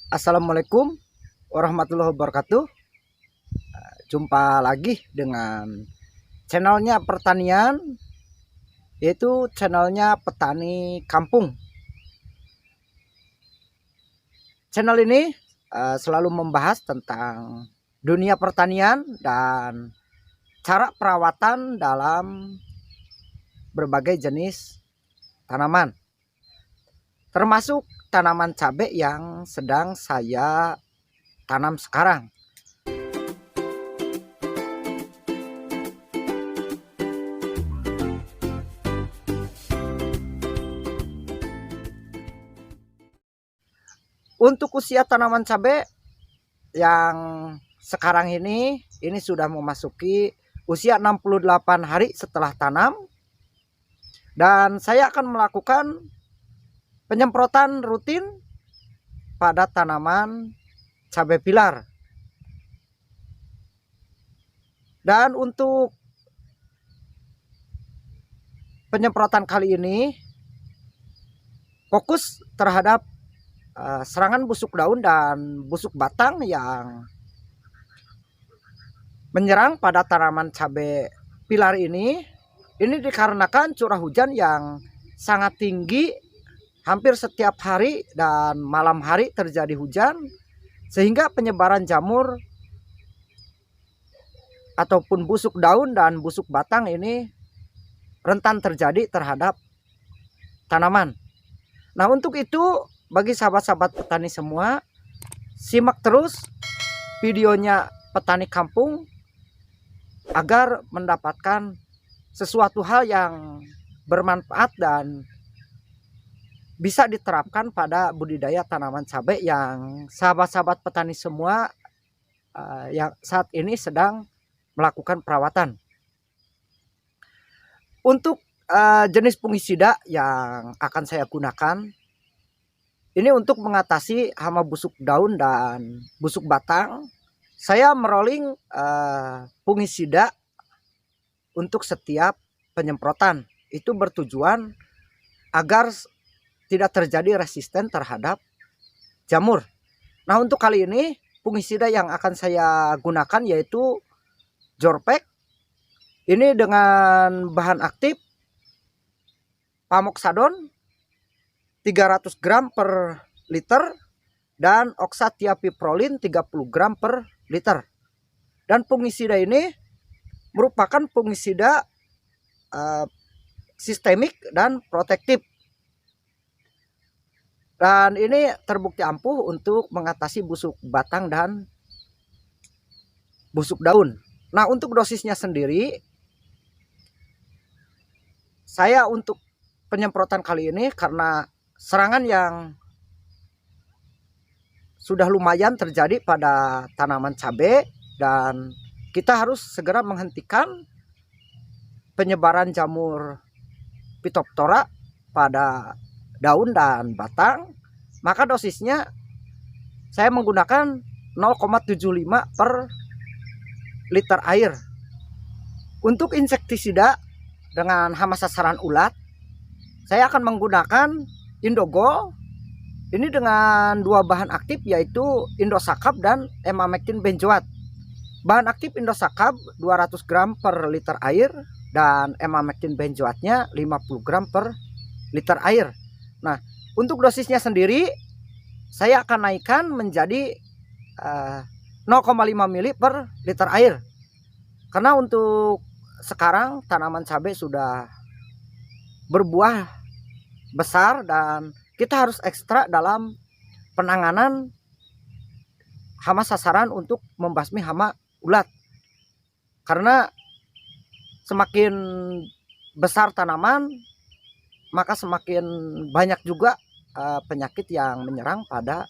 Assalamualaikum warahmatullahi wabarakatuh. Jumpa lagi dengan channelnya pertanian, yaitu channelnya Petani Kampung. Channel ini selalu membahas tentang dunia pertanian dan cara perawatan dalam berbagai jenis tanaman, termasuk tanaman cabai yang sedang saya tanam sekarang. Untuk usia tanaman cabai yang sekarang ini sudah memasuki usia 68 hari setelah tanam, dan saya akan melakukan penyemprotan rutin pada tanaman cabai pilar. Dan untuk penyemprotan kali ini fokus terhadap serangan busuk daun dan busuk batang yang menyerang pada tanaman cabai pilar ini dikarenakan curah hujan yang sangat tinggi hampir setiap hari dan malam hari terjadi hujan, sehingga penyebaran jamur ataupun busuk daun dan busuk batang ini rentan terjadi terhadap tanaman. Nah, untuk itu bagi sahabat-sahabat petani semua, simak terus videonya Petani Kampung agar mendapatkan sesuatu hal yang bermanfaat dan bisa diterapkan pada budidaya tanaman cabai yang sahabat-sahabat petani semua yang saat ini sedang melakukan perawatan. Untuk jenis fungisida yang akan saya gunakan ini untuk mengatasi hama busuk daun dan busuk batang, saya merolling fungisida untuk setiap penyemprotan. Itu bertujuan agar tidak terjadi resisten terhadap jamur. Nah, untuk kali ini fungisida yang akan saya gunakan yaitu Jorpek. Ini dengan bahan aktif Pamoxadon 300 gram per liter dan oxatiapiprolin 30 gram per liter. Dan fungisida ini merupakan fungisida sistemik dan protektif. Dan ini terbukti ampuh untuk mengatasi busuk batang dan busuk daun. Nah, untuk dosisnya sendiri, saya untuk penyemprotan kali ini karena serangan yang sudah lumayan terjadi pada tanaman cabai dan kita harus segera menghentikan penyebaran jamur Phytophthora pada daun dan batang, maka dosisnya saya menggunakan 0,75 per liter air. Untuk insektisida dengan hama sasaran ulat, saya akan menggunakan Indogol. Ini dengan dua bahan aktif yaitu Indosakap dan Emamectin benzoat. Bahan aktif Indosakap 200 gram per liter air dan Emamectin benzoatnya 50 gram per liter air. Nah, untuk dosisnya sendiri saya akan naikkan menjadi 0,5 ml per liter air. Karena untuk sekarang tanaman cabai sudah berbuah besar dan kita harus ekstra dalam penanganan hama sasaran untuk membasmi hama ulat. Karena semakin besar tanaman, maka semakin banyak juga penyakit yang menyerang pada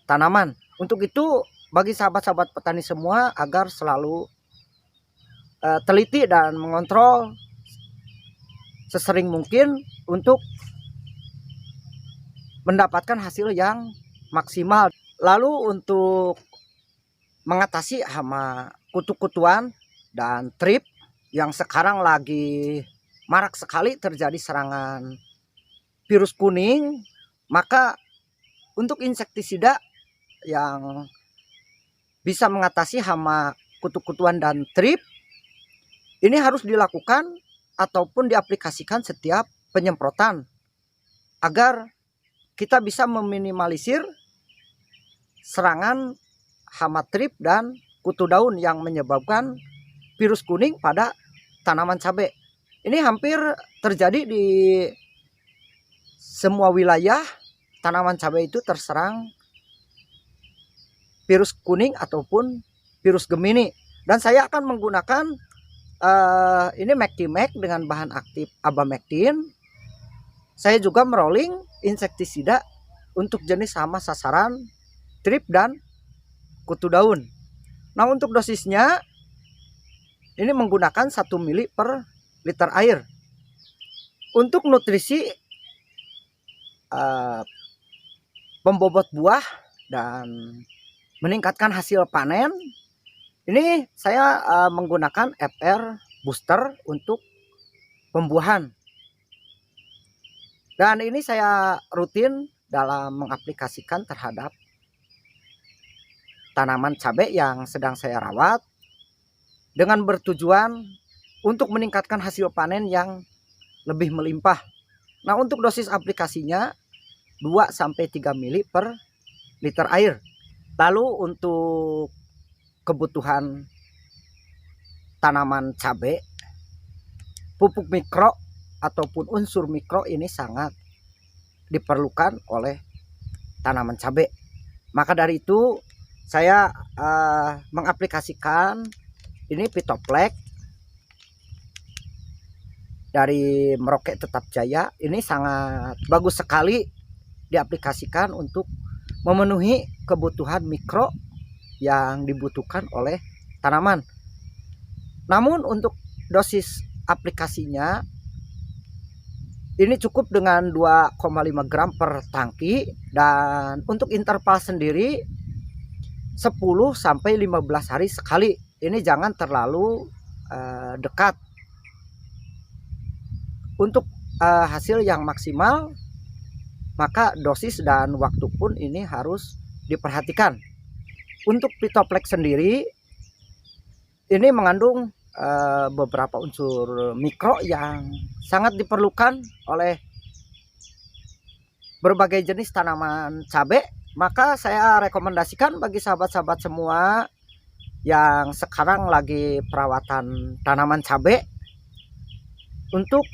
tanaman. Untuk itu bagi sahabat-sahabat petani semua agar selalu teliti dan mengontrol sesering mungkin untuk mendapatkan hasil yang maksimal. Lalu untuk mengatasi hama kutu-kutuan dan trip yang sekarang lagi marak sekali terjadi serangan virus kuning, maka untuk insektisida yang bisa mengatasi hama kutu-kutuan dan trip, ini harus dilakukan ataupun diaplikasikan setiap penyemprotan agar kita bisa meminimalisir serangan hama trip dan kutu daun yang menyebabkan virus kuning pada tanaman cabai. Ini hampir terjadi di semua wilayah tanaman cabai itu terserang virus kuning ataupun virus Gemini. Dan saya akan menggunakan ini Mectimac dengan bahan aktif abamectin. Saya juga merolling insektisida untuk jenis hama sasaran trip dan kutu daun. Nah, untuk dosisnya ini menggunakan 1 mili per liter air. Untuk nutrisi pembobot buah dan meningkatkan hasil panen, ini saya menggunakan FR booster untuk pembuahan. Dan ini saya rutin dalam mengaplikasikan terhadap tanaman cabai yang sedang saya rawat dengan bertujuan untuk meningkatkan hasil panen yang lebih melimpah. Nah, untuk dosis aplikasinya 2-3 mili per liter air. Lalu untuk kebutuhan tanaman cabai, pupuk mikro ataupun unsur mikro ini sangat diperlukan oleh tanaman cabai. Maka dari itu saya mengaplikasikan ini Pitoplex dari Merauke Tetap Jaya. Ini sangat bagus sekali diaplikasikan untuk memenuhi kebutuhan mikro yang dibutuhkan oleh tanaman. Namun untuk dosis aplikasinya ini cukup dengan 2,5 gram per tangki, dan untuk interval sendiri 10-15 hari sekali. Ini jangan terlalu dekat. Untuk hasil yang maksimal, maka dosis dan waktu pun ini harus diperhatikan. Untuk Pitoplex sendiri ini mengandung beberapa unsur mikro yang sangat diperlukan oleh berbagai jenis tanaman cabai. Maka saya rekomendasikan bagi sahabat-sahabat semua yang sekarang lagi perawatan tanaman cabai untuk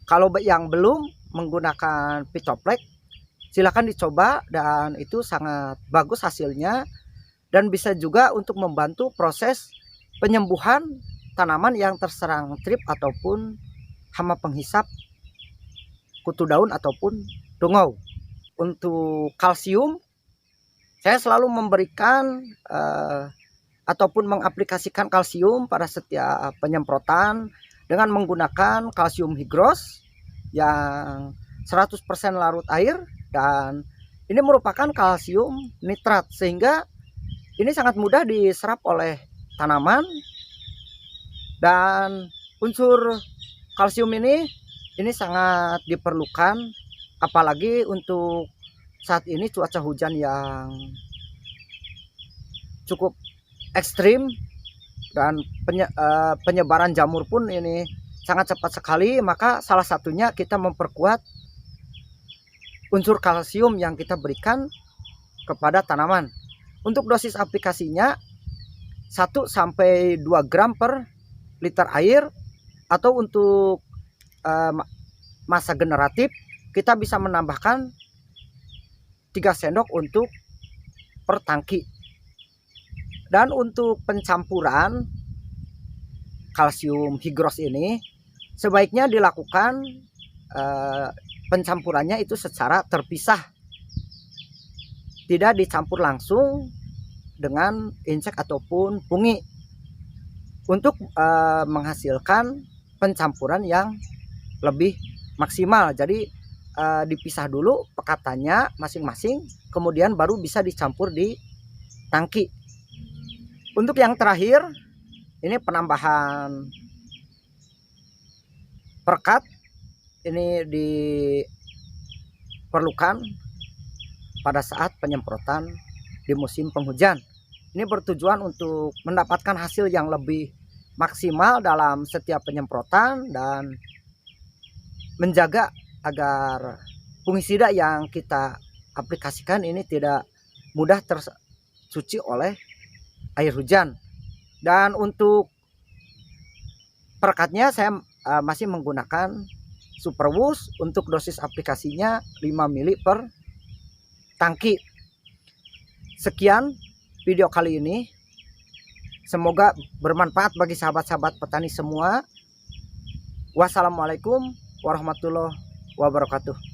kalau yang belum menggunakan Pitoplex, silakan dicoba, dan itu sangat bagus hasilnya dan bisa juga untuk membantu proses penyembuhan tanaman yang terserang trip ataupun hama penghisap kutu daun ataupun dungau. Untuk kalsium, saya selalu memberikan ataupun mengaplikasikan kalsium pada setiap penyemprotan dengan menggunakan kalsium higros yang 100% larut air, dan ini merupakan kalsium nitrat sehingga ini sangat mudah diserap oleh tanaman. Dan unsur kalsium ini sangat diperlukan apalagi untuk saat ini cuaca hujan yang cukup ekstrim dan penyebaran jamur pun ini sangat cepat sekali. Maka salah satunya kita memperkuat unsur kalsium yang kita berikan kepada tanaman. Untuk dosis aplikasinya 1-2 gram per liter air, atau untuk masa generatif kita bisa menambahkan 3 sendok untuk per tangki. Dan untuk pencampuran kalsium higros ini sebaiknya dilakukan pencampurannya itu secara terpisah, tidak dicampur langsung dengan insek ataupun fungi, untuk menghasilkan pencampuran yang lebih maksimal. Jadi dipisah dulu pekatannya masing-masing, kemudian baru bisa dicampur di tangki. Untuk yang terakhir ini penambahan perekat ini diperlukan pada saat penyemprotan di musim penghujan. Ini bertujuan untuk mendapatkan hasil yang lebih maksimal dalam setiap penyemprotan dan menjaga agar fungisida yang kita aplikasikan ini tidak mudah tercuci oleh air hujan. Dan untuk perekatnya saya masih menggunakan Superwoos untuk dosis aplikasinya 5 mili per tangki. Sekian video kali ini, semoga bermanfaat bagi sahabat-sahabat petani semua. Wassalamualaikum warahmatullahi wabarakatuh.